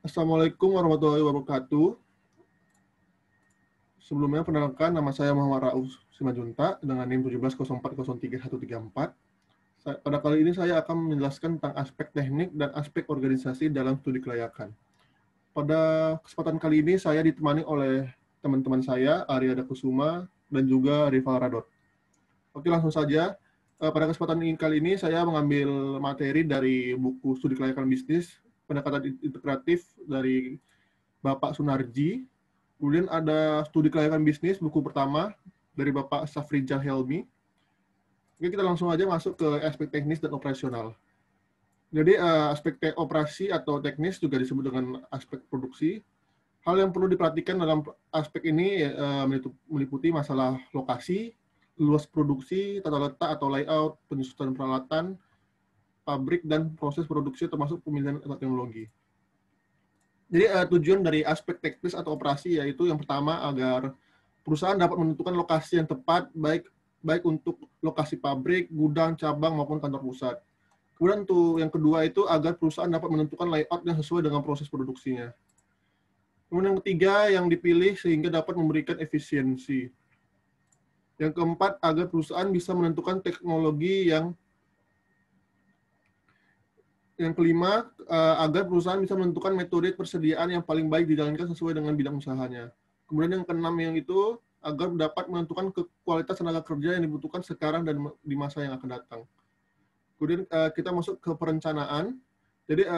Assalamualaikum warahmatullahi wabarakatuh. Sebelumnya perkenalkan, nama saya Muhammad Rauf Simajunta dengan NIM 1704033134. Pada kali ini saya akan menjelaskan tentang aspek teknik dan aspek organisasi dalam studi kelayakan. Pada kesempatan kali ini saya ditemani oleh teman-teman saya, Arya Kusuma dan juga Rival Radot. Oke, langsung saja. Pada kesempatan kali ini saya mengambil materi dari buku studi kelayakan bisnis, pendekatan integratif dari Bapak Sunarji. Kemudian ada studi kelayakan bisnis, buku pertama dari Bapak Safrijal Helmi. Oke, kita langsung aja masuk ke aspek teknis dan operasional. Jadi aspek operasi atau teknis juga disebut dengan aspek produksi. Hal yang perlu diperhatikan dalam aspek ini meliputi masalah lokasi, luas produksi, tata letak atau layout, penyusunan peralatan, pabrik, dan proses produksi termasuk pemilihan teknologi. Jadi tujuan dari aspek teknis atau operasi yaitu yang pertama agar perusahaan dapat menentukan lokasi yang tepat baik untuk lokasi pabrik, gudang, cabang maupun kantor pusat. Kemudian untuk yang kedua itu agar perusahaan dapat menentukan layout yang sesuai dengan proses produksinya. Kemudian yang ketiga yang dipilih sehingga dapat memberikan efisiensi. Yang keempat agar perusahaan bisa menentukan teknologi yang kelima, agar perusahaan bisa menentukan metode persediaan yang paling baik dijalankan sesuai dengan bidang usahanya. Kemudian yang keenam yang itu, agar dapat menentukan kualitas tenaga kerja yang dibutuhkan sekarang dan di masa yang akan datang. Kemudian kita masuk ke perencanaan. Jadi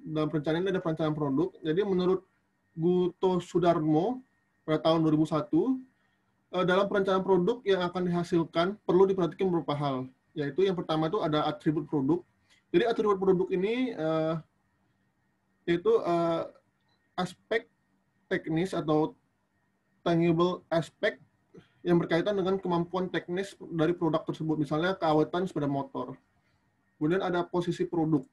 dalam perencanaan ada perencanaan produk. Jadi menurut Guto Sudarmo pada tahun 2001, dalam perencanaan produk yang akan dihasilkan perlu diperhatikan beberapa hal. Yaitu yang pertama itu ada atribut produk. Jadi atribut produk ini yaitu aspek teknis atau tangible aspek yang berkaitan dengan kemampuan teknis dari produk tersebut, misalnya keawetan sepeda motor. Kemudian ada posisi produk.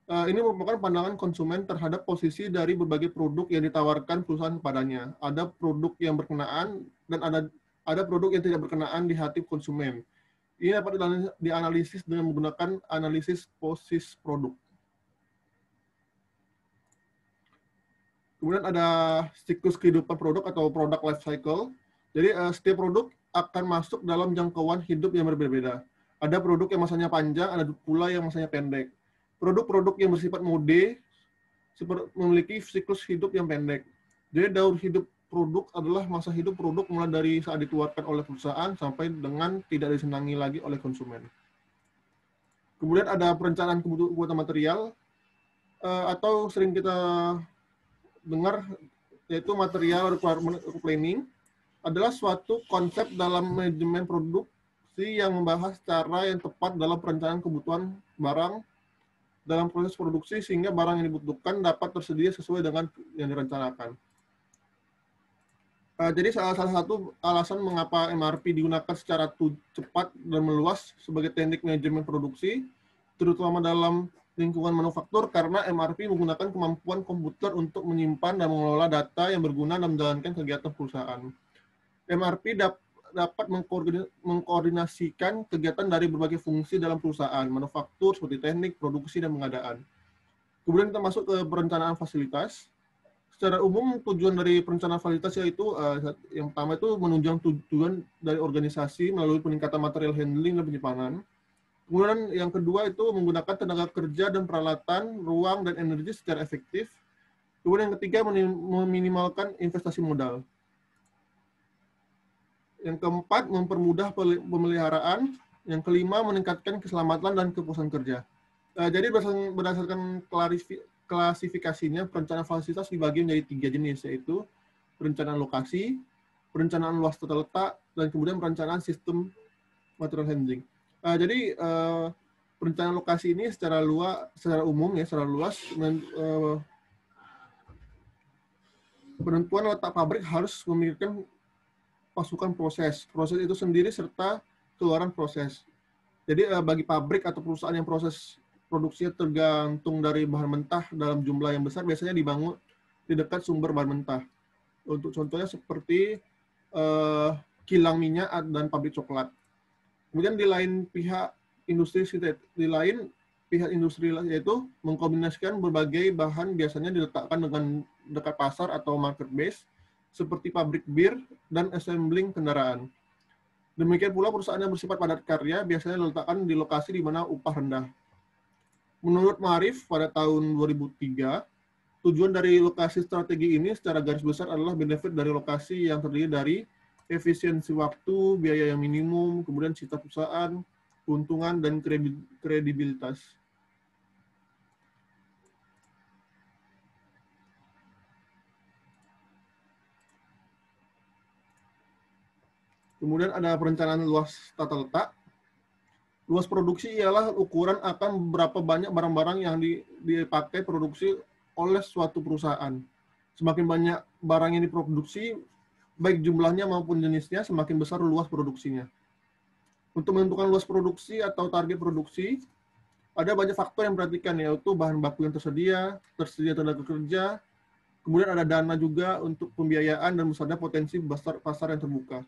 Ini merupakan pandangan konsumen terhadap posisi dari berbagai produk yang ditawarkan perusahaan kepadanya. Ada produk yang berkenaan dan ada produk yang tidak berkenaan di hati konsumen. Ini dapat dianalisis dengan menggunakan analisis posisi produk. Kemudian ada siklus kehidupan produk atau product life cycle. Jadi setiap produk akan masuk dalam jangkauan hidup yang berbeda-beda. Ada produk yang masanya panjang, ada pula yang masanya pendek. Produk-produk yang bersifat mode memiliki siklus hidup yang pendek. Jadi daur hidup produk adalah masa hidup produk mulai dari saat dikeluarkan oleh perusahaan sampai dengan tidak disenangi lagi oleh konsumen. Kemudian ada perencanaan kebutuhan material atau sering kita dengar yaitu material requirement planning adalah suatu konsep dalam manajemen produksi yang membahas cara yang tepat dalam perencanaan kebutuhan barang dalam proses produksi sehingga barang yang dibutuhkan dapat tersedia sesuai dengan yang direncanakan. Jadi salah satu alasan mengapa MRP digunakan secara cepat dan meluas sebagai teknik manajemen produksi, terutama dalam lingkungan manufaktur, karena MRP menggunakan kemampuan komputer untuk menyimpan dan mengelola data yang berguna dalam menjalankan kegiatan perusahaan. MRP dapat mengkoordinasikan kegiatan dari berbagai fungsi dalam perusahaan, manufaktur seperti teknik, produksi, dan pengadaan. Kemudian kita masuk ke perencanaan fasilitas. Secara umum tujuan dari perencanaan fasilitas yaitu yang pertama itu menunjang tujuan dari organisasi melalui peningkatan material handling dan penyimpanan. Kemudian yang kedua itu menggunakan tenaga kerja dan peralatan, ruang, dan energi secara efektif. Kemudian yang ketiga meminimalkan investasi modal. Yang keempat mempermudah pemeliharaan. Yang kelima meningkatkan keselamatan dan kepuasan kerja. Jadi berdasarkan klasifikasinya, perencanaan fasilitas dibagi menjadi 3 jenis, yaitu perencanaan lokasi, perencanaan luas tata letak, dan kemudian perencanaan sistem material handling. Jadi perencanaan lokasi ini secara umum ya, secara luas, penentuan letak pabrik harus memikirkan pasukan proses itu sendiri serta keluaran proses. Jadi bagi pabrik atau perusahaan yang proses produksinya tergantung dari bahan mentah dalam jumlah yang besar, biasanya dibangun di dekat sumber bahan mentah. Untuk contohnya seperti kilang minyak dan pabrik coklat. Kemudian di lain pihak industri di lain pihak industri, yaitu mengkombinasikan berbagai bahan biasanya diletakkan dengan dekat pasar atau market base, seperti pabrik bir dan assembling kendaraan. Demikian pula perusahaan yang bersifat padat karya biasanya diletakkan di lokasi di mana upah rendah. Menurut Ma'arif pada tahun 2003, tujuan dari lokasi strategi ini secara garis besar adalah benefit dari lokasi yang terdiri dari efisiensi waktu, biaya yang minimum, kemudian cita perusahaan, keuntungan, dan kredibilitas. Kemudian ada perencanaan luas tata letak. Luas produksi ialah ukuran akan berapa banyak barang-barang yang dipakai produksi oleh suatu perusahaan. Semakin banyak barang yang diproduksi, baik jumlahnya maupun jenisnya, semakin besar luas produksinya. Untuk menentukan luas produksi atau target produksi, ada banyak faktor yang diperhatikan, yaitu bahan baku yang tersedia tenaga kerja, kemudian ada dana juga untuk pembiayaan dan misalnya potensi pasar yang terbuka.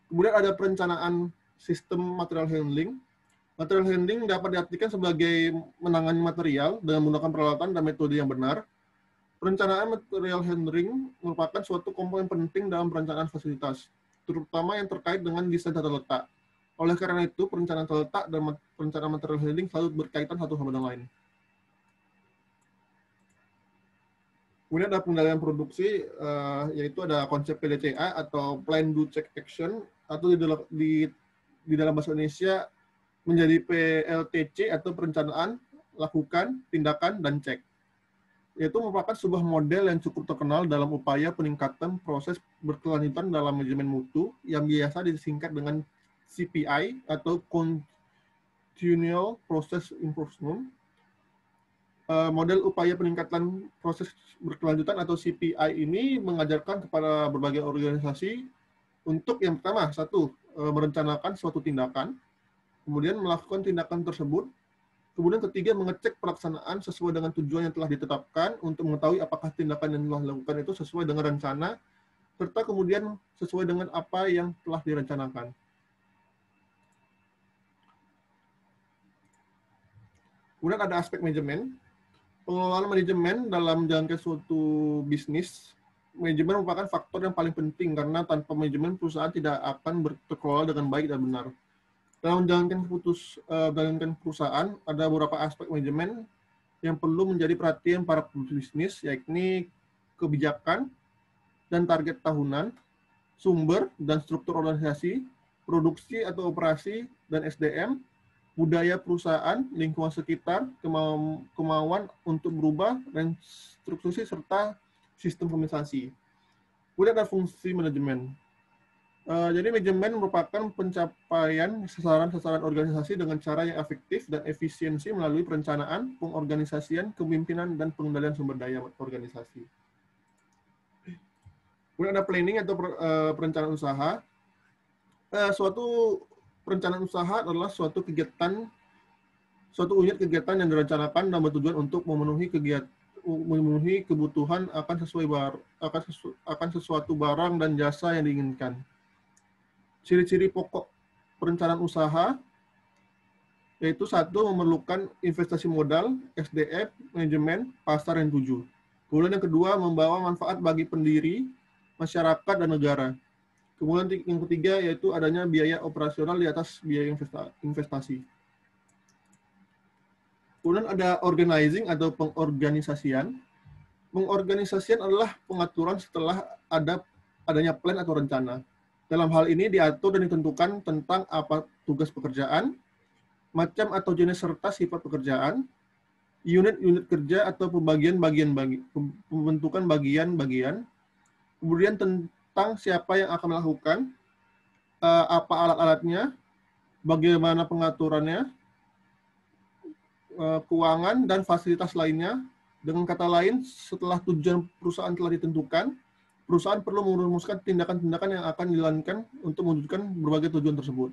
Kemudian ada perencanaan sistem material handling. Material handling dapat diartikan sebagai menangani material dengan menggunakan peralatan dan metode yang benar. Perencanaan material handling merupakan suatu komponen penting dalam perencanaan fasilitas, terutama yang terkait dengan desain tata letak. Oleh karena itu, perencanaan tata letak dan perencanaan material handling selalu berkaitan satu sama dengan lain. Kemudian ada pengendalian produksi, yaitu ada konsep PDCA atau Plan Do Check Action, atau di dalam bahasa Indonesia menjadi PLTC atau perencanaan, lakukan, tindakan, dan cek. Yaitu merupakan sebuah model yang cukup terkenal dalam upaya peningkatan proses berkelanjutan dalam manajemen mutu yang biasa disingkat dengan CPI atau Continual Process Improvement. Model upaya peningkatan proses berkelanjutan atau CPI ini mengajarkan kepada berbagai organisasi untuk yang pertama, satu, merencanakan suatu tindakan, kemudian melakukan tindakan tersebut, kemudian ketiga, mengecek pelaksanaan sesuai dengan tujuan yang telah ditetapkan untuk mengetahui apakah tindakan yang telah dilakukan itu sesuai dengan rencana, serta kemudian sesuai dengan apa yang telah direncanakan. Kemudian ada aspek manajemen. Pengelolaan manajemen dalam menjalankan suatu bisnis, manajemen merupakan faktor yang paling penting karena tanpa manajemen perusahaan tidak akan terkelola dengan baik dan benar. Dalam menjalankan perusahaan, ada beberapa aspek manajemen yang perlu menjadi perhatian para pebisnis, yakni kebijakan dan target tahunan, sumber dan struktur organisasi, produksi atau operasi dan SDM, budaya perusahaan, lingkungan sekitar, kemauan untuk berubah, dan struktur serta sistem kompensasi. Kemudian ada fungsi manajemen. Jadi manajemen merupakan pencapaian sasaran-sasaran organisasi dengan cara yang efektif dan efisiensi melalui perencanaan, pengorganisasian, kepemimpinan, dan pengendalian sumber daya organisasi. Kemudian ada planning atau perencanaan usaha. Suatu perencanaan usaha adalah suatu unit kegiatan yang direncanakan dan bertujuan untuk memenuhi kebutuhan akan sesuatu barang dan jasa yang diinginkan. Ciri-ciri pokok perencanaan usaha yaitu satu, memerlukan investasi modal, SDM, manajemen, pasar yang tuju. Kemudian yang kedua, membawa manfaat bagi pendiri, masyarakat, dan negara. Kemudian yang ketiga yaitu adanya biaya operasional di atas biaya investasi. Kemudian ada organizing atau pengorganisasian. Pengorganisasian adalah pengaturan setelah adanya plan atau rencana. Dalam hal ini diatur dan ditentukan tentang apa tugas pekerjaan, macam atau jenis serta sifat pekerjaan, unit-unit kerja atau pembentukan bagian-bagian, kemudian tentang siapa yang akan melakukan, apa alat-alatnya, bagaimana pengaturannya, keuangan, dan fasilitas lainnya. Dengan kata lain, setelah tujuan perusahaan telah ditentukan, perusahaan perlu merumuskan tindakan-tindakan yang akan dilakukan untuk mewujudkan berbagai tujuan tersebut.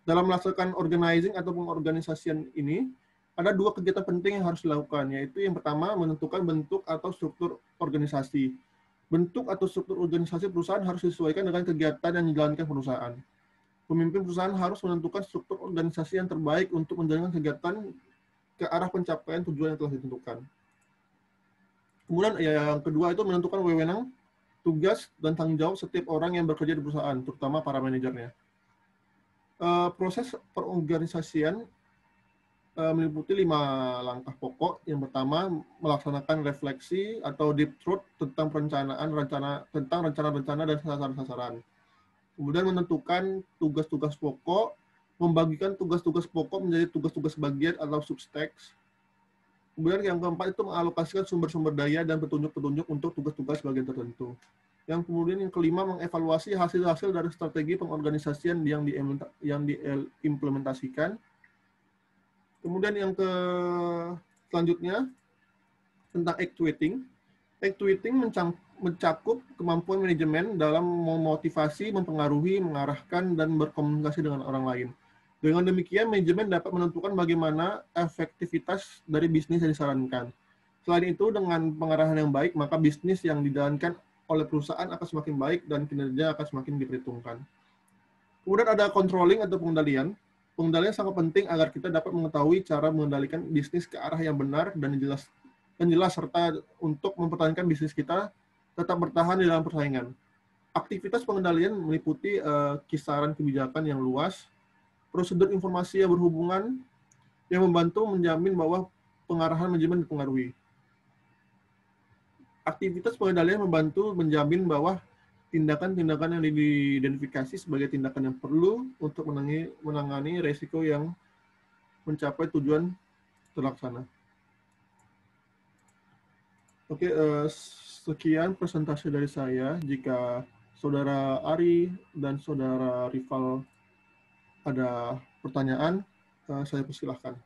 Dalam melaksanakan organizing atau pengorganisasian ini, ada dua kegiatan penting yang harus dilakukan, yaitu yang pertama, menentukan bentuk atau struktur organisasi. Bentuk atau struktur organisasi perusahaan harus disesuaikan dengan kegiatan yang dijalankan perusahaan. Pemimpin perusahaan harus menentukan struktur organisasi yang terbaik untuk menjalankan kegiatan ke arah pencapaian tujuan yang telah ditentukan. Kemudian yang kedua itu menentukan wewenang, tugas, dan tanggung jawab setiap orang yang bekerja di perusahaan, terutama para manajernya. Proses perorganisasian meliputi 5 langkah pokok. Yang pertama, melaksanakan refleksi atau deep thought tentang rencana-rencana dan sasaran-sasaran. Kemudian menentukan tugas-tugas pokok, membagikan tugas-tugas pokok menjadi tugas-tugas bagian atau subtasks. Kemudian yang keempat itu mengalokasikan sumber-sumber daya dan petunjuk-petunjuk untuk tugas-tugas bagian tertentu. Yang kemudian yang kelima, mengevaluasi hasil-hasil dari strategi pengorganisasian yang diimplementasikan. Kemudian yang selanjutnya tentang actuating. Actuating mencakup kemampuan manajemen dalam memotivasi, mempengaruhi, mengarahkan, dan berkomunikasi dengan orang lain. Dengan demikian, manajemen dapat menentukan bagaimana efektivitas dari bisnis yang disarankan. Selain itu, dengan pengarahan yang baik, maka bisnis yang dijalankan oleh perusahaan akan semakin baik dan kinerja akan semakin diperhitungkan. Kemudian ada controlling atau pengendalian. Pengendalian sangat penting agar kita dapat mengetahui cara mengendalikan bisnis ke arah yang benar dan jelas serta untuk mempertahankan bisnis kita tetap bertahan di dalam persaingan. Aktivitas pengendalian meliputi kisaran kebijakan yang luas, prosedur informasi yang berhubungan yang membantu menjamin bahwa pengarahan manajemen dipengaruhi. Aktivitas pengendalian membantu menjamin bahwa tindakan-tindakan yang diidentifikasi sebagai tindakan yang perlu untuk menangani resiko yang mencapai tujuan terlaksana. Oke, sekian presentasi dari saya. Jika Saudara Ari dan Saudara Rival ada pertanyaan, saya persilahkan.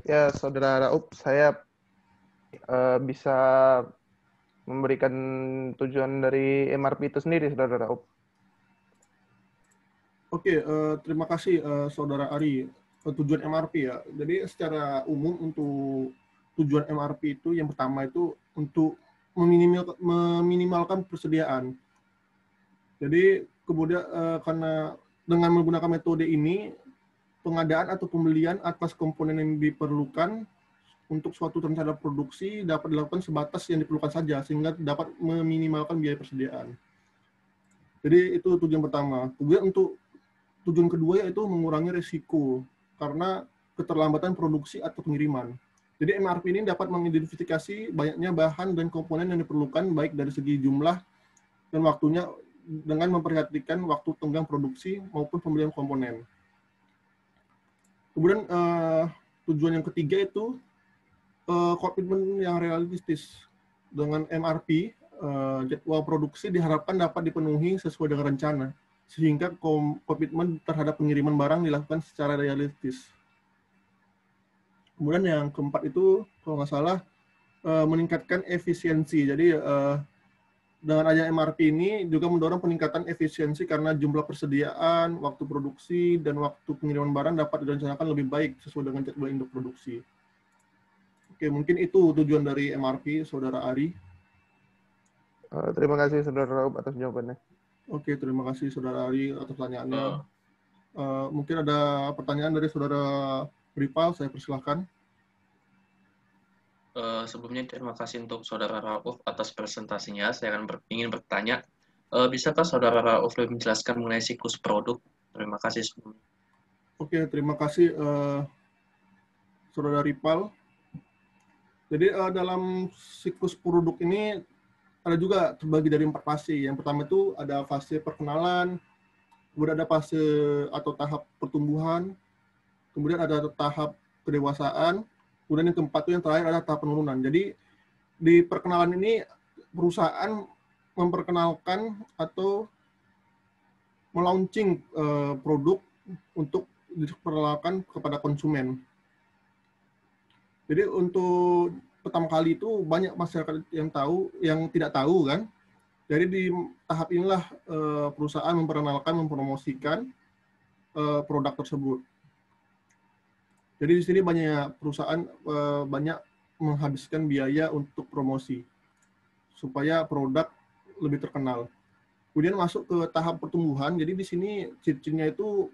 Ya, Saudara Raup, saya bisa memberikan tujuan dari MRP itu sendiri, Saudara Raup. Oke, terima kasih Saudara Ari. Tujuan MRP ya. Jadi secara umum untuk tujuan MRP itu yang pertama itu untuk meminimalkan persediaan. Jadi kemudian karena dengan menggunakan metode ini, pengadaan atau pembelian atas komponen yang diperlukan untuk suatu rencana produksi dapat dilakukan sebatas yang diperlukan saja, sehingga dapat meminimalkan biaya persediaan. Jadi itu tujuan pertama. Kemudian untuk tujuan kedua yaitu mengurangi risiko karena keterlambatan produksi atau pengiriman. Jadi MRP ini dapat mengidentifikasi banyaknya bahan dan komponen yang diperlukan baik dari segi jumlah dan waktunya dengan memperhatikan waktu tenggang produksi maupun pembelian komponen. Kemudian tujuan yang ketiga itu komitmen yang realistis. Dengan MRP, jadwal produksi diharapkan dapat dipenuhi sesuai dengan rencana, sehingga komitmen terhadap pengiriman barang dilakukan secara realistis. Kemudian yang keempat itu, kalau nggak salah, meningkatkan efisiensi. Jadi dengan adanya MRP ini juga mendorong peningkatan efisiensi karena jumlah persediaan, waktu produksi, dan waktu pengiriman barang dapat direncanakan lebih baik sesuai dengan jadwal induk produksi. Oke, mungkin itu tujuan dari MRP, Saudara Ari. Terima kasih, Saudara Raup, atas jawabannya. Oke, terima kasih, Saudara Ari, atas pertanyaannya. Mungkin ada pertanyaan dari Saudara Rival, saya persilahkan. Sebelumnya terima kasih untuk Saudara Rauf atas presentasinya. Saya ingin bertanya, bisakah Saudara Rauf lebih menjelaskan mengenai siklus produk? Terima kasih sebelumnya. Oke, terima kasih Saudara Rival. Jadi dalam siklus produk ini ada juga terbagi dari 4 fase. Yang pertama itu ada fase perkenalan, kemudian ada fase atau tahap pertumbuhan, kemudian ada tahap kedewasaan, kemudian yang keempat itu yang terakhir ada tahap penurunan. Jadi di perkenalan ini perusahaan memperkenalkan atau melaunching produk untuk diperkenalkan kepada konsumen. Jadi untuk pertama kali itu banyak masyarakat yang tidak tahu kan. Jadi di tahap inilah perusahaan memperkenalkan, mempromosikan produk tersebut. Jadi di sini banyak perusahaan banyak menghabiskan biaya untuk promosi supaya produk lebih terkenal. Kemudian masuk ke tahap pertumbuhan. Jadi di sini ciri-cirinya itu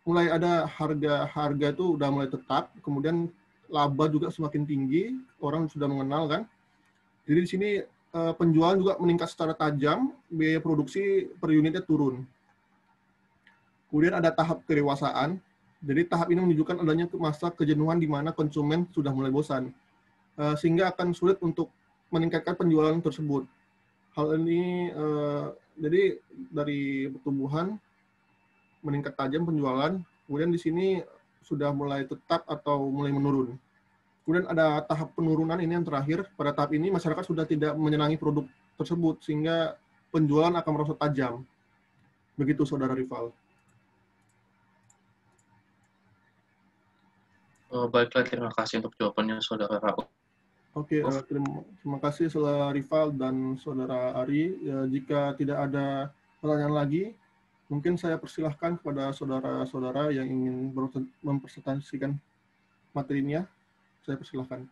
mulai ada harga itu udah mulai tetap, kemudian laba juga semakin tinggi, orang sudah mengenal kan. Jadi di sini penjualan juga meningkat secara tajam, biaya produksi per unitnya turun. Kemudian ada tahap kedewasaan. Jadi tahap ini menunjukkan adanya masa kejenuhan di mana konsumen sudah mulai bosan, sehingga akan sulit untuk meningkatkan penjualan tersebut. Hal ini jadi dari pertumbuhan meningkat tajam penjualan, kemudian di sini sudah mulai tetap atau mulai menurun. Kemudian ada tahap penurunan, ini yang terakhir. Pada tahap ini masyarakat sudah tidak menyenangi produk tersebut sehingga penjualan akan merosot tajam. Begitu Saudara Rival. Baiklah, terima kasih untuk jawabannya Saudara Rauf. Oke, terima kasih Saudara Rival dan Saudara Ari. Jika tidak ada pertanyaan lagi, mungkin saya persilahkan kepada saudara-saudara yang ingin mempresentasikan materinya. Saya persilahkan.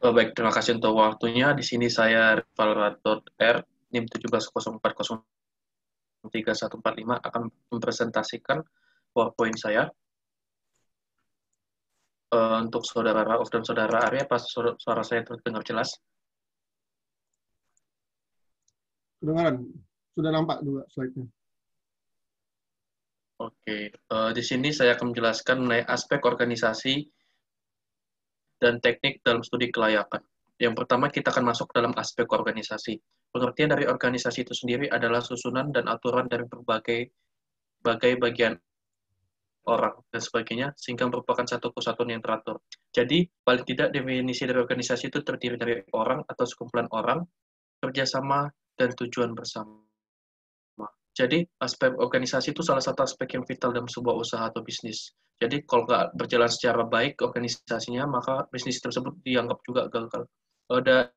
Baik, terima kasih untuk waktunya. Di sini saya Rival Radot R, NIM 1704034145 akan mempresentasikan PowerPoint saya. Untuk Saudara Rauf dan Saudara Arya, apa suara saya terdengar jelas? Kedengaran, sudah nampak juga slide-nya. Oke, di sini saya akan menjelaskan mengenai aspek organisasi dan teknik dalam studi kelayakan. Yang pertama, kita akan masuk dalam aspek organisasi. Pengertian dari organisasi itu sendiri adalah susunan dan aturan dari berbagai bagian orang dan sebagainya, sehingga merupakan satu kesatuan yang teratur. Jadi, paling tidak definisi dari organisasi itu terdiri dari orang atau sekumpulan orang, kerjasama, dan tujuan bersama. Jadi, aspek organisasi itu salah satu aspek yang vital dalam sebuah usaha atau bisnis. Jadi, kalau nggak berjalan secara baik organisasinya, maka bisnis tersebut dianggap juga gagal. Ada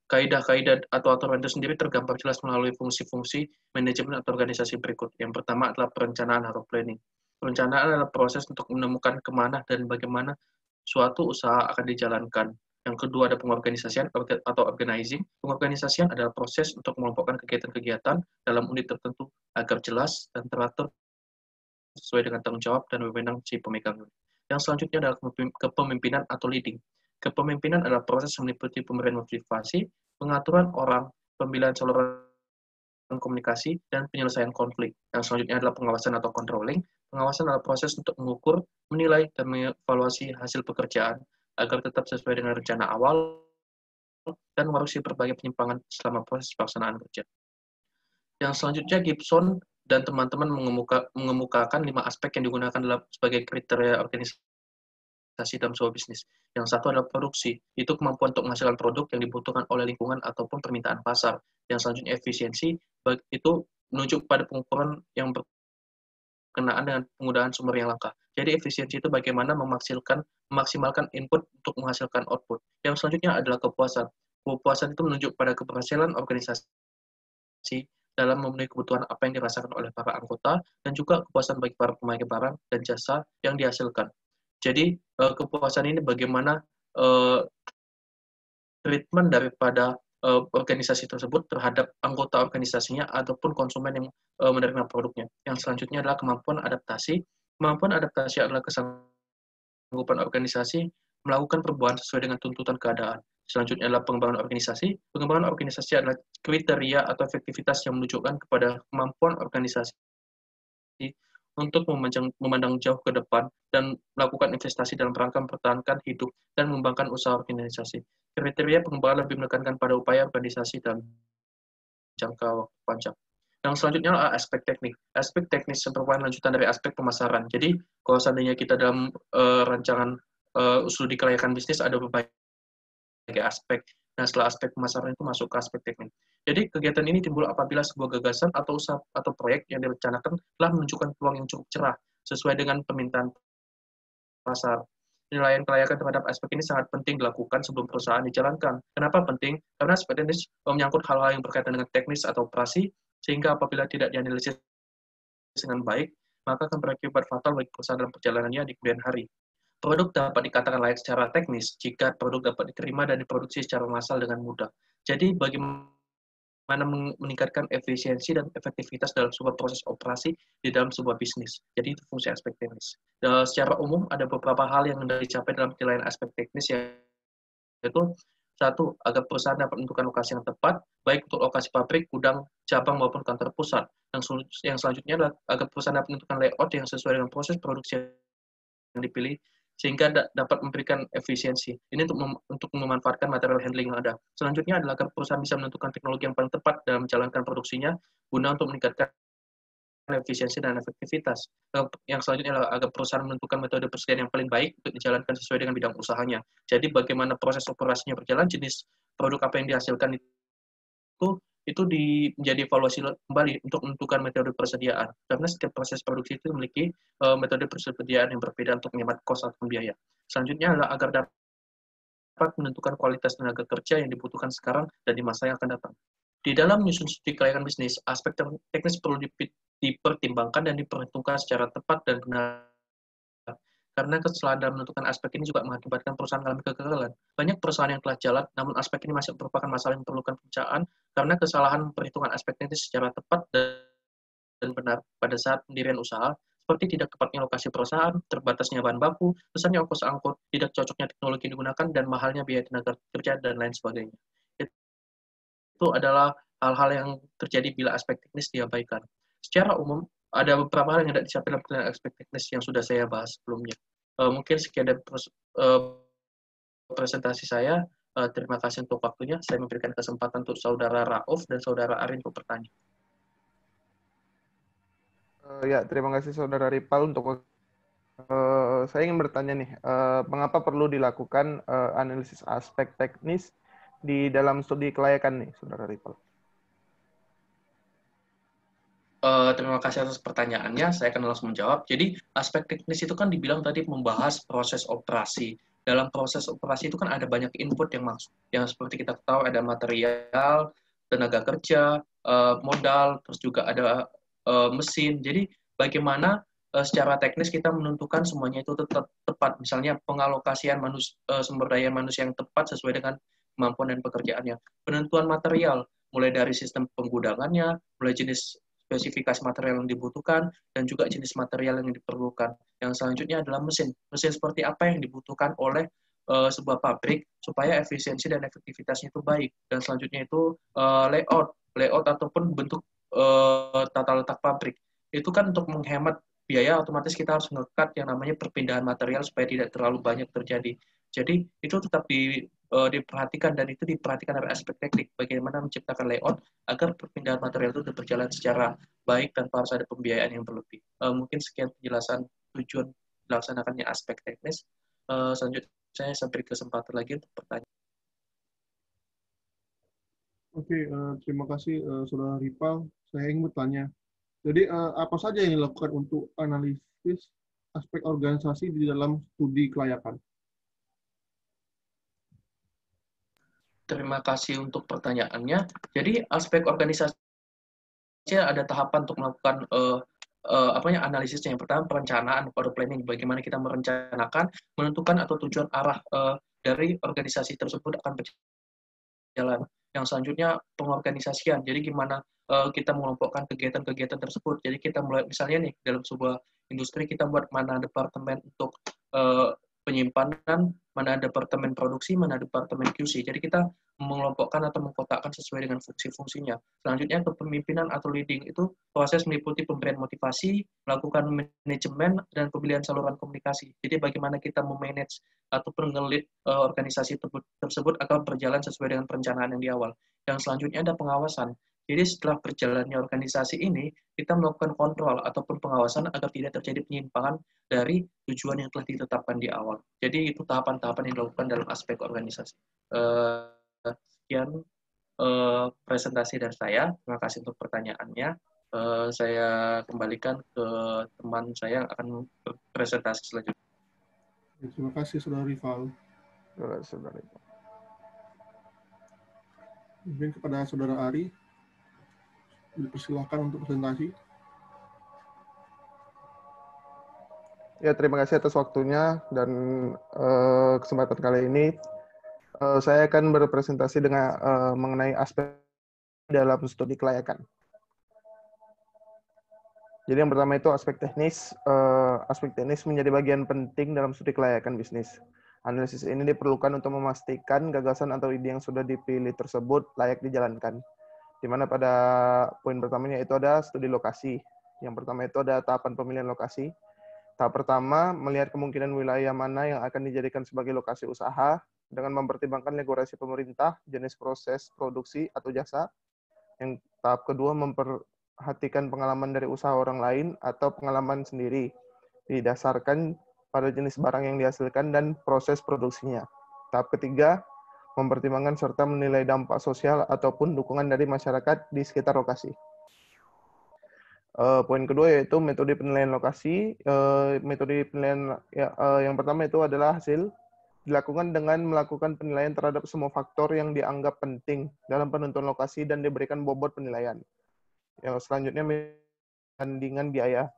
kaidah-kaidah atau aturan itu sendiri tergambar jelas melalui fungsi-fungsi manajemen atau organisasi berikut. Yang pertama adalah perencanaan atau planning. Perencanaan adalah proses untuk menemukan kemana dan bagaimana suatu usaha akan dijalankan. Yang kedua ada pengorganisasian atau organizing. Pengorganisasian adalah proses untuk mengelompokkan kegiatan-kegiatan dalam unit tertentu agar jelas dan teratur sesuai dengan tanggung jawab dan wewenang si pemegang unit. Yang selanjutnya adalah kepemimpinan atau leading. Kepemimpinan adalah proses yang meliputi pemberian motivasi, pengaturan orang, pemilihan saluran komunikasi, dan penyelesaian konflik. Yang selanjutnya adalah pengawasan atau controlling. Pengawasan adalah proses untuk mengukur, menilai, dan mengevaluasi hasil pekerjaan agar tetap sesuai dengan rencana awal dan mewariskan berbagai penyimpangan selama proses pelaksanaan kerja. Yang selanjutnya, Gibson dan teman-teman mengemukakan 5 aspek yang digunakan sebagai kriteria organisasi dalam sebuah bisnis. Yang satu adalah produksi, itu kemampuan untuk menghasilkan produk yang dibutuhkan oleh lingkungan ataupun permintaan pasar. Yang selanjutnya efisiensi, itu menunjuk pada pengukuran yang berkenaan dengan penggunaan sumber yang langka. Jadi efisiensi itu bagaimana memaksimalkan input untuk menghasilkan output. Yang selanjutnya adalah kepuasan. Kepuasan itu menunjuk pada keberhasilan organisasi dalam memenuhi kebutuhan apa yang dirasakan oleh para anggota dan juga kepuasan bagi para pemakai barang dan jasa yang dihasilkan. Jadi kepuasan ini bagaimana treatment daripada organisasi tersebut terhadap anggota organisasinya ataupun konsumen yang menerima produknya. Yang selanjutnya adalah kemampuan adaptasi. Kemampuan adaptasi adalah kesanggupan organisasi melakukan perubahan sesuai dengan tuntutan keadaan. Selanjutnya adalah pengembangan organisasi. Pengembangan organisasi adalah kriteria atau efektivitas yang menunjukkan kepada kemampuan organisasi untuk memandang jauh ke depan dan melakukan investasi dalam rangka mempertahankan hidup dan mengembangkan usaha organisasi. Kriteria pengembangan lebih menekankan pada upaya organisasi dalam jangka waktu panjang. Yang selanjutnya adalah aspek teknik. Aspek teknis merupakan lanjutan dari aspek pemasaran. Jadi, kalau seandainya kita dalam rancangan studi kelayakan bisnis ada berbagai aspek. Nah, setelah aspek pemasaran itu masuk ke aspek teknik. Jadi, kegiatan ini timbul apabila sebuah gagasan atau usaha atau proyek yang direncanakan telah menunjukkan peluang yang cukup cerah sesuai dengan permintaan pasar. Penilaian kelayakan terhadap aspek ini sangat penting dilakukan sebelum perusahaan dijalankan. Kenapa penting? Karena aspek teknis menyangkut hal-hal yang berkaitan dengan teknis atau operasi, sehingga apabila tidak dianalisis dengan baik, maka akan berakibat fatal bagi perusahaan dalam perjalanannya di kemudian hari. Produk dapat dikatakan layak secara teknis jika produk dapat diterima dan diproduksi secara massal dengan mudah. Jadi, bagaimana meningkatkan efisiensi dan efektivitas dalam sebuah proses operasi di dalam sebuah bisnis. Jadi itu fungsi aspek teknis. Secara umum ada beberapa hal yang hendak dicapai dalam penilaian aspek teknis, yaitu satu, agar perusahaan dapat menentukan lokasi yang tepat, baik untuk lokasi pabrik, gudang, cabang maupun kantor pusat. Yang selanjutnya adalah agar perusahaan dapat menentukan layout yang sesuai dengan proses produksi yang dipilih, sehingga dapat memberikan efisiensi. Ini untuk memanfaatkan material handling yang ada. Selanjutnya adalah agar perusahaan bisa menentukan teknologi yang paling tepat dalam menjalankan produksinya, guna untuk meningkatkan efisiensi dan efektivitas. Yang selanjutnya adalah agar perusahaan menentukan metode persediaan yang paling baik untuk dijalankan sesuai dengan bidang usahanya. Jadi bagaimana proses operasinya berjalan, jenis produk apa yang dihasilkan itu menjadi evaluasi kembali untuk menentukan metode persediaan. Karena setiap proses produksi itu memiliki metode persediaan yang berbeda untuk menghemat kos atau biaya. Selanjutnya adalah agar dapat menentukan kualitas tenaga kerja yang dibutuhkan sekarang dan di masa yang akan datang. Di dalam menyusun studi kelayakan bisnis, aspek teknis perlu dipertimbangkan dan diperhitungkan secara tepat dan benar. Karena kesalahan dalam menentukan aspek ini juga mengakibatkan perusahaan mengalami kegagalan. Banyak perusahaan yang telah jalan, namun aspek ini masih merupakan masalah yang memerlukan pencerahan karena kesalahan perhitungan aspek teknis secara tepat dan benar pada saat pendirian usaha, seperti tidak tepatnya lokasi perusahaan, terbatasnya bahan baku, besarnya ongkos angkut, tidak cocoknya teknologi yang digunakan, dan mahalnya biaya tenaga kerja, dan lain sebagainya. Itu adalah hal-hal yang terjadi bila aspek teknis diabaikan. Secara umum, ada beberapa hal yang tidak dicapai dalam aspek teknis yang sudah saya bahas sebelumnya. Mungkin sekian dari presentasi saya. Terima kasih untuk waktunya. Saya memberikan kesempatan untuk Saudara Rauf dan Saudara Arin untuk bertanya. Ya, terima kasih Saudara Ripal untuk saya ingin bertanya nih, mengapa perlu dilakukan analisis aspek teknis di dalam studi kelayakan nih, Saudara Ripal? Terima kasih atas pertanyaannya. Saya akan langsung menjawab. Jadi, aspek teknis itu kan dibilang tadi membahas proses operasi. Dalam proses operasi itu kan ada banyak input yang masuk. Yang seperti kita tahu ada material, tenaga kerja, modal, terus juga ada mesin. Jadi, bagaimana secara teknis kita menentukan semuanya itu tetap tepat. Misalnya pengalokasian sumber daya manusia yang tepat sesuai dengan kemampuan dan pekerjaannya. Penentuan material, mulai dari sistem penggudangannya, mulai jenis spesifikasi material yang dibutuhkan, dan juga jenis material yang diperlukan. Yang selanjutnya adalah mesin. Mesin seperti apa yang dibutuhkan oleh sebuah pabrik supaya efisiensi dan efektivitasnya itu baik. Dan selanjutnya itu layout ataupun bentuk tata letak pabrik. Itu kan untuk menghemat biaya, otomatis kita harus ngekat yang namanya perpindahan material supaya tidak terlalu banyak terjadi. Jadi itu tetap diperhatikan, dan itu diperhatikan dari aspek teknik, bagaimana menciptakan layout agar perpindahan material itu berjalan secara baik tanpa harus ada pembiayaan yang berlebih. Mungkin sekian penjelasan tujuan dilaksanakannya aspek teknis. Selanjutnya saya beri kesempatan lagi untuk pertanyaan. Oke, terima kasih Saudara Ripal. Saya ingin bertanya. Jadi apa saja yang dilakukan untuk analisis aspek organisasi di dalam studi kelayakan? Terima kasih untuk pertanyaannya. Jadi aspek organisasi ada tahapan untuk melakukan analisisnya. Yang pertama perencanaan atau planning, bagaimana kita merencanakan, menentukan atau tujuan arah dari organisasi tersebut akan berjalan. Yang selanjutnya pengorganisasian. Jadi gimana kita mengelompokkan kegiatan-kegiatan tersebut. Jadi kita mulai misalnya nih dalam sebuah industri kita buat mana departemen untuk penyimpanan, mana departemen produksi, mana departemen QC. Jadi kita mengelompokkan atau mengkotakkan sesuai dengan fungsi-fungsinya. Selanjutnya kepemimpinan atau leading itu proses meliputi pemberian motivasi, melakukan manajemen, dan pemilihan saluran komunikasi. Jadi bagaimana kita memanage ataupun nge-lead organisasi tersebut agar berjalan sesuai dengan perencanaan yang di awal. Yang selanjutnya ada pengawasan. Jadi setelah berjalannya organisasi ini, kita melakukan kontrol ataupun pengawasan agar tidak terjadi penyimpangan dari tujuan yang telah ditetapkan di awal. Jadi itu tahapan-tahapan yang dilakukan dalam aspek organisasi. Sekian presentasi dari saya. Terima kasih untuk pertanyaannya. Saya kembalikan ke teman saya yang akan berpresentasi selanjutnya. Terima kasih, Saudara Rival. Mungkin kepada Saudara Ari, dipersilakan untuk presentasi. Ya, terima kasih atas waktunya dan kesempatan kali ini. Saya akan berpresentasi dengan mengenai aspek dalam studi kelayakan. Jadi yang pertama itu aspek teknis. Aspek teknis menjadi bagian penting dalam studi kelayakan bisnis. Analisis ini diperlukan untuk memastikan gagasan atau ide yang sudah dipilih tersebut layak dijalankan. Di mana pada poin pertamanya itu ada studi lokasi. Yang pertama itu ada tahapan pemilihan lokasi. Tahap pertama, melihat kemungkinan wilayah mana yang akan dijadikan sebagai lokasi usaha dengan mempertimbangkan regulasi pemerintah, jenis proses produksi atau jasa. Yang tahap kedua, memperhatikan pengalaman dari usaha orang lain atau pengalaman sendiri, didasarkan pada jenis barang yang dihasilkan dan proses produksinya. Tahap ketiga, mempertimbangkan serta menilai dampak sosial ataupun dukungan dari masyarakat di sekitar lokasi. Poin kedua yaitu metode penilaian lokasi. Metode penilaian yang pertama itu adalah hasil dilakukan dengan melakukan penilaian terhadap semua faktor yang dianggap penting dalam penentuan lokasi dan diberikan bobot penilaian. Yang selanjutnya perbandingan biaya,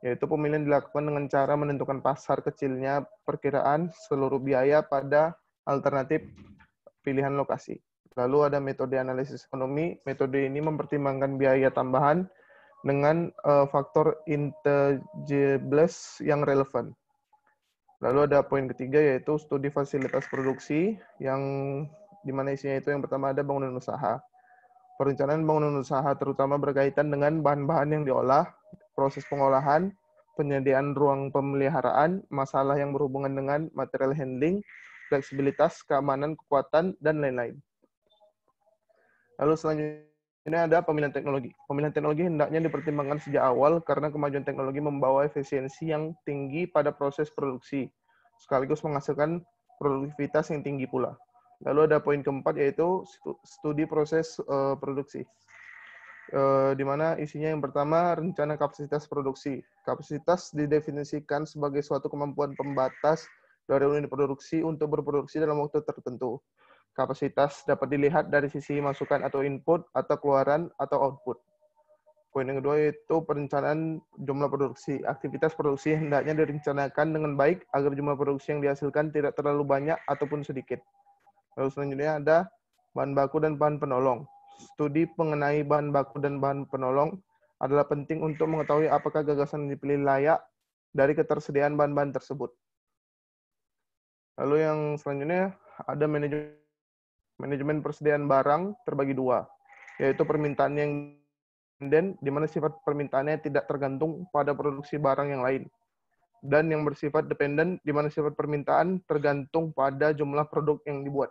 yaitu pemilihan dilakukan dengan cara menentukan pasar kecilnya perkiraan seluruh biaya pada alternatif pilihan lokasi. Lalu ada metode analisis ekonomi. Metode ini mempertimbangkan biaya tambahan dengan faktor intangibles yang relevan. Lalu ada poin ketiga yaitu studi fasilitas produksi, yang dimana isinya itu yang pertama ada bangunan usaha. Perencanaan bangunan usaha terutama berkaitan dengan bahan-bahan yang diolah, proses pengolahan, penyediaan ruang pemeliharaan, masalah yang berhubungan dengan material handling, fleksibilitas, keamanan, kekuatan, dan lain-lain. Lalu selanjutnya ada pemilihan teknologi. Pemilihan teknologi hendaknya dipertimbangkan sejak awal karena kemajuan teknologi membawa efisiensi yang tinggi pada proses produksi, sekaligus menghasilkan produktivitas yang tinggi pula. Lalu ada poin keempat yaitu studi proses produksi. Di mana isinya yang pertama rencana kapasitas produksi. Kapasitas didefinisikan sebagai suatu kemampuan pembatas dari unit produksi untuk berproduksi dalam waktu tertentu. Kapasitas dapat dilihat dari sisi masukan atau input, atau keluaran, atau output. Poin yang kedua yaitu perencanaan jumlah produksi. Aktivitas produksi hendaknya direncanakan dengan baik agar jumlah produksi yang dihasilkan tidak terlalu banyak ataupun sedikit. Lalu selanjutnya ada bahan baku dan bahan penolong. Studi mengenai bahan baku dan bahan penolong adalah penting untuk mengetahui apakah gagasan yang dipilih layak dari ketersediaan bahan-bahan tersebut. Lalu yang selanjutnya ada manajemen persediaan barang terbagi dua, yaitu permintaan yang independen, di mana sifat permintaannya tidak tergantung pada produksi barang yang lain, dan yang bersifat dependen, di mana sifat permintaan tergantung pada jumlah produk yang dibuat.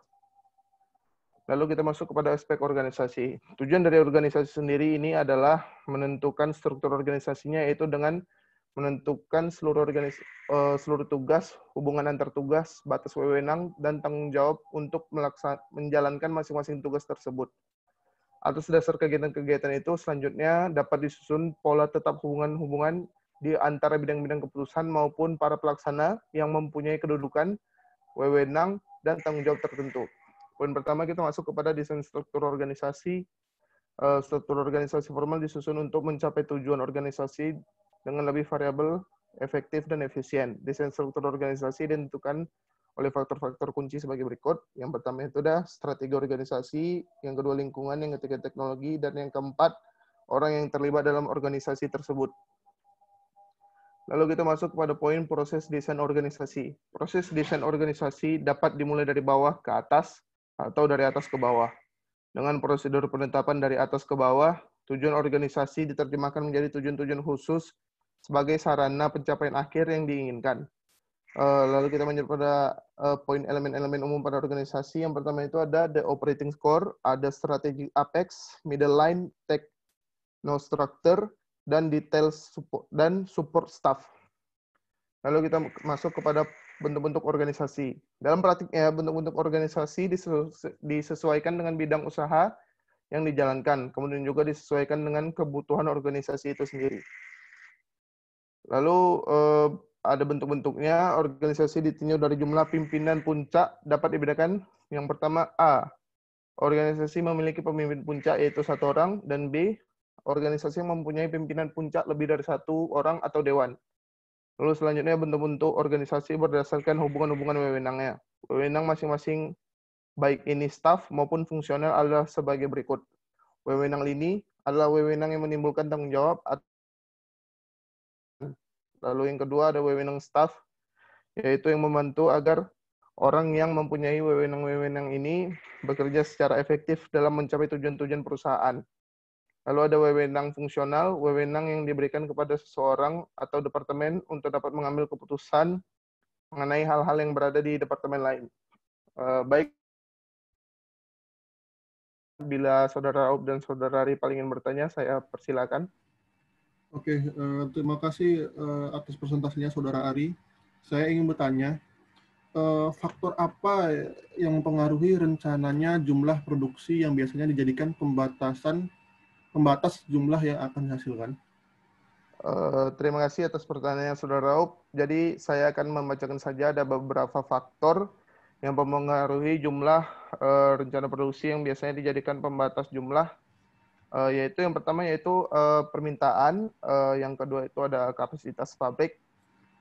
Lalu kita masuk kepada aspek organisasi. Tujuan dari organisasi sendiri ini adalah menentukan struktur organisasinya, yaitu dengan menentukan seluruh tugas, hubungan antar tugas, batas wewenang, dan tanggung jawab untuk menjalankan masing-masing tugas tersebut. Atas dasar kegiatan-kegiatan itu, selanjutnya dapat disusun pola tetap hubungan-hubungan di antara bidang-bidang keputusan maupun para pelaksana yang mempunyai kedudukan, wewenang, dan tanggung jawab tertentu. Poin pertama kita masuk kepada desain struktur organisasi. Struktur organisasi formal disusun untuk mencapai tujuan organisasi dengan lebih variabel, efektif, dan efisien. Desain struktur organisasi ditentukan oleh faktor-faktor kunci sebagai berikut. Yang pertama itu ada strategi organisasi, yang kedua lingkungan, yang ketiga teknologi, dan yang keempat orang yang terlibat dalam organisasi tersebut. Lalu kita masuk kepada poin proses desain organisasi. Proses desain organisasi dapat dimulai dari bawah ke atas atau dari atas ke bawah. Dengan prosedur penetapan dari atas ke bawah, tujuan organisasi diterjemahkan menjadi tujuan-tujuan khusus sebagai sarana pencapaian akhir yang diinginkan. Lalu kita lanjut pada poin elemen-elemen umum pada organisasi. Yang pertama itu ada the operating core, ada strategic apex, middle line, technostructure, dan detail support, dan support staff. Lalu kita masuk kepada bentuk-bentuk organisasi. Dalam praktiknya, bentuk-bentuk organisasi disesuaikan dengan bidang usaha yang dijalankan, kemudian juga disesuaikan dengan kebutuhan organisasi itu sendiri. Lalu ada bentuk-bentuknya. Organisasi ditinjau dari jumlah pimpinan puncak dapat dibedakan. Yang pertama A, organisasi memiliki pemimpin puncak yaitu 1 orang, dan B, organisasi yang mempunyai pimpinan puncak lebih dari 1 orang atau dewan. Lalu selanjutnya bentuk-bentuk organisasi berdasarkan hubungan-hubungan wewenangnya. Wewenang masing-masing baik ini staf maupun fungsional adalah sebagai berikut. Wewenang ini adalah wewenang yang menimbulkan tanggung jawab. Lalu yang kedua ada wewenang staff, yaitu yang membantu agar orang yang mempunyai wewenang-wewenang ini bekerja secara efektif dalam mencapai tujuan-tujuan perusahaan. Lalu ada wewenang fungsional, wewenang yang diberikan kepada seseorang atau departemen untuk dapat mengambil keputusan mengenai hal-hal yang berada di departemen lain. Baik, bila Saudara Aub dan Saudara Ripal ingin bertanya, saya persilakan. Oke, terima kasih atas presentasinya Saudara Ari. Saya ingin bertanya, faktor apa yang mempengaruhi rencananya jumlah produksi yang biasanya dijadikan pembatas jumlah yang akan dihasilkan? Terima kasih atas pertanyaannya Saudara Aub. Jadi saya akan membacakan saja ada beberapa faktor yang mempengaruhi jumlah rencana produksi yang biasanya dijadikan pembatas jumlah. Yaitu yang pertama yaitu permintaan, yang kedua itu ada kapasitas pabrik,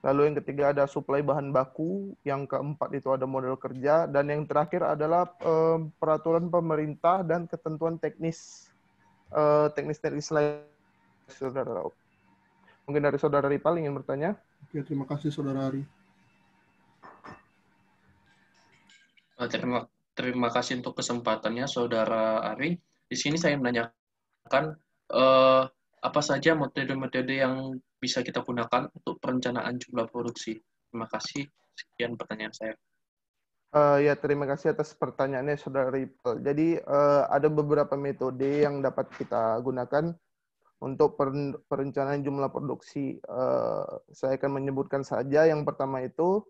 lalu yang ketiga ada suplai bahan baku, yang keempat itu ada model kerja, dan yang terakhir adalah peraturan pemerintah dan ketentuan teknis lain. Saudara, mungkin dari Saudara Ripal ingin bertanya. Oke, terima kasih Saudara Ari. Terima kasih untuk kesempatannya Saudara Ari. Di sini saya menanyakan apa saja metode-metode yang bisa kita gunakan untuk perencanaan jumlah produksi. Terima kasih. Sekian pertanyaan saya. Ya, terima kasih atas pertanyaannya Saudara Ripal. Jadi ada beberapa metode yang dapat kita gunakan untuk perencanaan jumlah produksi. Saya akan menyebutkan saja. Yang pertama itu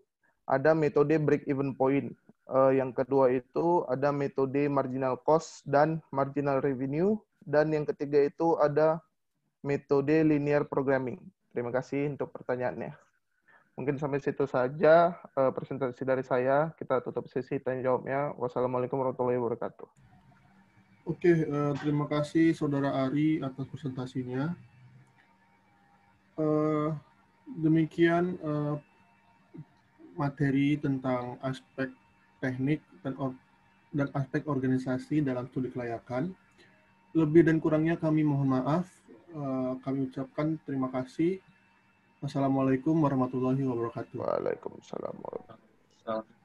ada metode break-even point. Yang kedua itu ada metode marginal cost dan marginal revenue. Dan yang ketiga itu ada metode linear programming. Terima kasih untuk pertanyaannya. Mungkin sampai situ saja presentasi dari saya. Kita tutup sesi tanya jawabnya. Wassalamualaikum warahmatullahi wabarakatuh. Oke, terima kasih Saudara Ari atas presentasinya. Demikian materi tentang aspek teknik dan aspek organisasi dalam studi kelayakan. Lebih dan kurangnya kami mohon maaf. Kami ucapkan terima kasih. Wassalamualaikum warahmatullahi wabarakatuh. Waalaikumsalam warahmatullahi wabarakatuh.